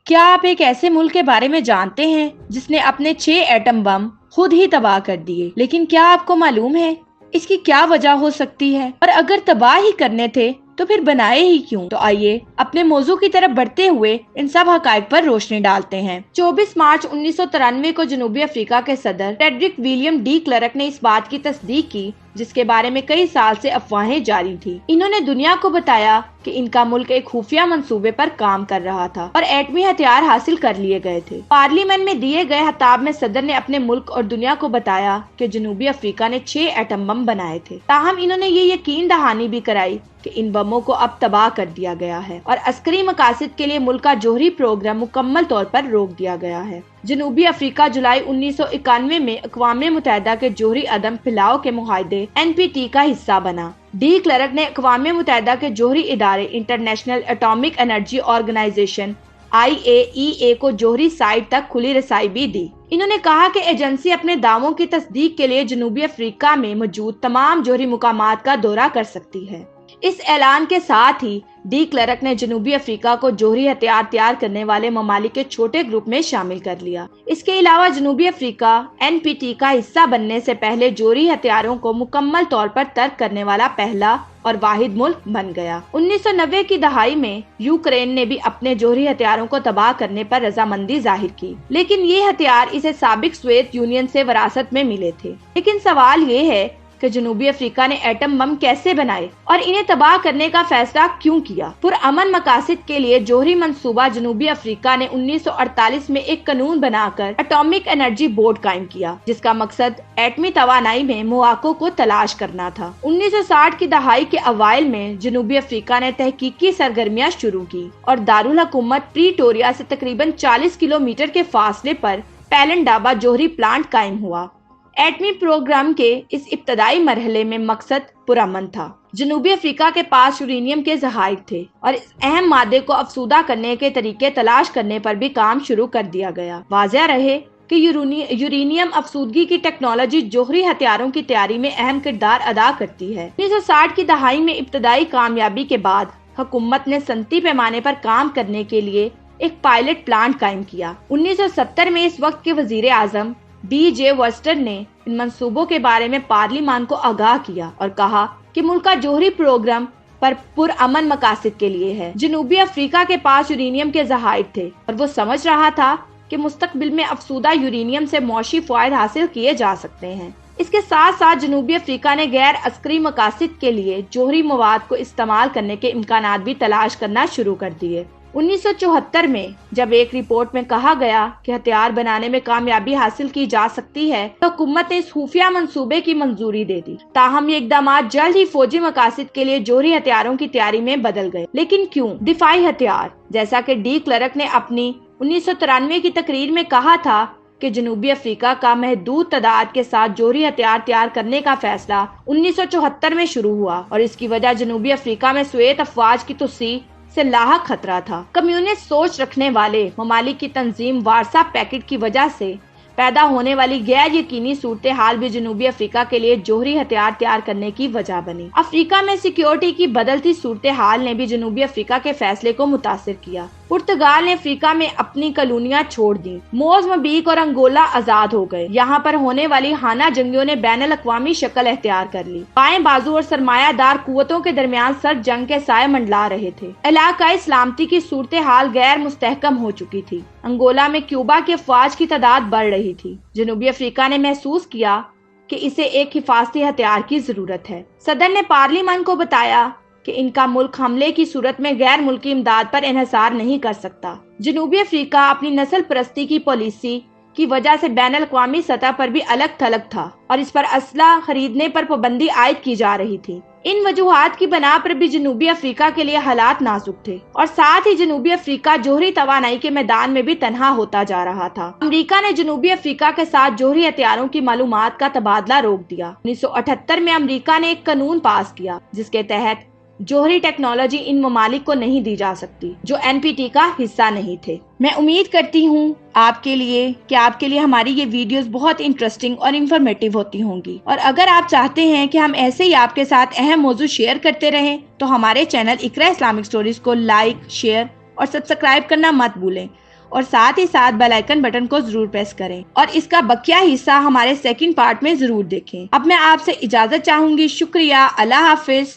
کیا آپ ایک ایسے ملک کے بارے میں جانتے ہیں جس نے اپنے 6 ایٹم بم خود ہی تباہ کر دیے؟ لیکن کیا آپ کو معلوم ہے اس کی کیا وجہ ہو سکتی ہے؟ اور اگر تباہ ہی کرنے تھے تو پھر بنائے ہی کیوں؟ تو آئیے اپنے موضوع کی طرف بڑھتے ہوئے ان سب حقائق پر روشنی ڈالتے ہیں۔ 24 مارچ 1993 کو جنوبی افریقہ کے صدر فریڈرک ولیم ڈی کلرک نے اس بات کی تصدیق کی جس کے بارے میں کئی سال سے افواہیں جاری تھی۔ انہوں نے دنیا کو بتایا کہ ان کا ملک ایک خفیہ منصوبے پر کام کر رہا تھا اور ایٹمی ہتھیار حاصل کر لیے گئے تھے۔ پارلیمنٹ میں دیے گئے خطاب میں صدر نے اپنے ملک اور دنیا کو بتایا کہ جنوبی افریقہ نے 6 ایٹم بم بنائے تھے، تاہم انہوں نے یہ یقین دہانی بھی کرائی کہ ان بموں کو اب تباہ کر دیا گیا ہے اور عسکری مقاصد کے لیے ملک کا جوہری پروگرام مکمل طور پر روک دیا گیا ہے۔ جنوبی افریقہ جولائی 1991 میں اقوام متحدہ کے جوہری عدم پھیلاؤ کے معاہدے NPT کا حصہ بنا۔ ڈی کلرک نے اقوام متحدہ کے جوہری ادارے International Atomic Energy Organization IAEA کو جوہری سائٹ تک کھلی رسائی بھی دی۔ انہوں نے کہا کہ ایجنسی اپنے دعووں کی تصدیق کے لیے جنوبی افریقہ میں موجود تمام جوہری مقامات کا دورہ کر سکتی ہے۔ اس اعلان کے ساتھ ہی ڈی کلرک نے جنوبی افریقہ کو جوہری ہتھیار تیار کرنے والے ممالک کے چھوٹے گروپ میں شامل کر لیا۔ اس کے علاوہ جنوبی افریقہ NPT کا حصہ بننے سے پہلے جوہری ہتھیاروں کو مکمل طور پر ترک کرنے والا پہلا اور واحد ملک بن گیا۔ 1990 کی دہائی میں یوکرین نے بھی اپنے جوہری ہتھیاروں کو تباہ کرنے پر رضامندی ظاہر کی، لیکن یہ ہتھیار اسے سابق سوویت یونین سے وراثت میں ملے تھے۔ لیکن سوال یہ ہے کہ جنوبی افریقہ نے ایٹم بم کیسے بنائے اور انہیں تباہ کرنے کا فیصلہ کیوں کیا؟ پرامن مقاصد کے لیے جوہری منصوبہ جنوبی افریقہ نے 1948 میں ایک قانون بنا کر اٹامک انرجی بورڈ قائم کیا، جس کا مقصد ایٹمی توانائی میں مواقع کو تلاش کرنا تھا۔ 1960 کی دہائی کے اوائل میں جنوبی افریقہ نے تحقیقی سرگرمیاں شروع کی اور دارالحکومت پریٹوریا سے تقریباً 40 کلومیٹر کے فاصلے پر پیلنڈابا جوہری پلانٹ قائم ہوا۔ ایٹمی پروگرام کے اس ابتدائی مرحلے میں مقصد پرامن تھا۔ جنوبی افریقہ کے پاس یورینیم کے ذخائر تھے اور اس اہم مادے کو افزودہ کرنے کے طریقے تلاش کرنے پر بھی کام شروع کر دیا گیا۔ واضح رہے کہ یورینیم افزودگی کی ٹیکنالوجی جوہری ہتھیاروں کی تیاری میں اہم کردار ادا کرتی ہے۔ 1960 کی دہائی میں ابتدائی کامیابی کے بعد حکومت نے صنعتی پیمانے پر کام کرنے کے لیے ایک پائلٹ پلانٹ قائم کیا۔ 1970 میں اس وقت کے وزیر اعظم DJ ورسٹر نے ان منصوبوں کے بارے میں پارلیمان کو آگاہ کیا اور کہا کہ ملک کا جوہری پروگرام پرامن مقاصد کے لیے ہے۔ جنوبی افریقہ کے پاس یورینیم کے ذخائر تھے اور وہ سمجھ رہا تھا کہ مستقبل میں افزودہ یورینیم سے معاشی فوائد حاصل کیے جا سکتے ہیں۔ اس کے ساتھ ساتھ جنوبی افریقہ نے غیر عسکری مقاصد کے لیے جوہری مواد کو استعمال کرنے کے امکانات بھی تلاش کرنا شروع کر دیے۔ 1974 میں جب ایک رپورٹ میں کہا گیا کہ ہتھیار بنانے میں کامیابی حاصل کی جا سکتی ہے تو حکومت نے اس خفیہ منصوبے کی منظوری دے دی۔ تاہم یہ اقدامات جلد ہی فوجی مقاصد کے لیے جوہری ہتھیاروں کی تیاری میں بدل گئے۔ لیکن کیوں؟ دفاعی ہتھیار۔ جیسا کہ ڈی کلرک نے اپنی 1993 کی تقریر میں کہا تھا کہ جنوبی افریقہ کا محدود تعداد کے ساتھ جوہری ہتھیار تیار کرنے کا فیصلہ 1974 میں شروع ہوا اور اس کی وجہ جنوبی افریقہ میں سوویت افواج کی توسیع سے لاحق خطرہ تھا۔ کمیونسٹ سوچ رکھنے والے ممالک کی تنظیم وارسا پیکٹ کی وجہ سے پیدا ہونے والی غیر یقینی صورتحال بھی جنوبی افریقہ کے لیے جوہری ہتھیار تیار کرنے کی وجہ بنی۔ افریقہ میں سیکیورٹی کی بدلتی صورتحال نے بھی جنوبی افریقہ کے فیصلے کو متاثر کیا۔ پرتگال نے افریقہ میں اپنی کالونیاں چھوڑ دیں۔ موزمبیق اور انگولا آزاد ہو گئے۔ یہاں پر ہونے والی خانہ جنگیوں نے بین الاقوامی شکل اختیار کر لی۔ بائیں بازو اور سرمایہ دار قوتوں کے درمیان سرد جنگ کے سائے منڈلا رہے تھے۔ علاقائی سلامتی کی صورتحال غیر مستحکم ہو چکی تھی۔ انگولا میں کیوبا کی افواج کی تعداد بڑھ رہی تھی۔ جنوبی افریقہ نے محسوس کیا کہ اسے ایک حفاظتی ہتھیار کی ضرورت ہے۔ صدر نے پارلیمان کو بتایا کہ ان کا ملک حملے کی صورت میں غیر ملکی امداد پر انحصار نہیں کر سکتا۔ جنوبی افریقہ اپنی نسل پرستی کی پالیسی کی وجہ سے بین الاقوامی سطح پر بھی الگ تھلگ تھا اور اس پر اسلحہ خریدنے پر پابندی عائد کی جا رہی تھی۔ ان وجوہات کی بنا پر بھی جنوبی افریقہ کے لیے حالات نازک تھے اور ساتھ ہی جنوبی افریقہ جوہری توانائی کے میدان میں بھی تنہا ہوتا جا رہا تھا۔ امریکہ نے جنوبی افریقہ کے ساتھ جوہری ہتھیاروں کی معلومات کا تبادلہ روک دیا۔ 1978 میں امریکہ نے ایک قانون پاس کیا جس کے تحت جوہری ٹیکنالوجی ان ممالک کو نہیں دی جا سکتی جو NPT کا حصہ نہیں تھے۔ میں امید کرتی ہوں آپ کے لیے ہماری یہ ویڈیوز بہت انٹرسٹنگ اور انفارمیٹیو ہوتی ہوں گی، اور اگر آپ چاہتے ہیں کہ ہم ایسے ہی آپ کے ساتھ اہم موضوع شیئر کرتے رہیں تو ہمارے چینل اقرا اسلامک سٹوریز کو لائک، شیئر اور سبسکرائب کرنا مت بھولیں، اور ساتھ ہی ساتھ بیل آئیکن بٹن کو ضرور پریس کریں اور اس کا بقیہ حصہ ہمارے سیکنڈ پارٹ میں ضرور دیکھیں۔ اب میں آپ سے اجازت چاہوں گی۔ شکریہ، اللہ حافظ۔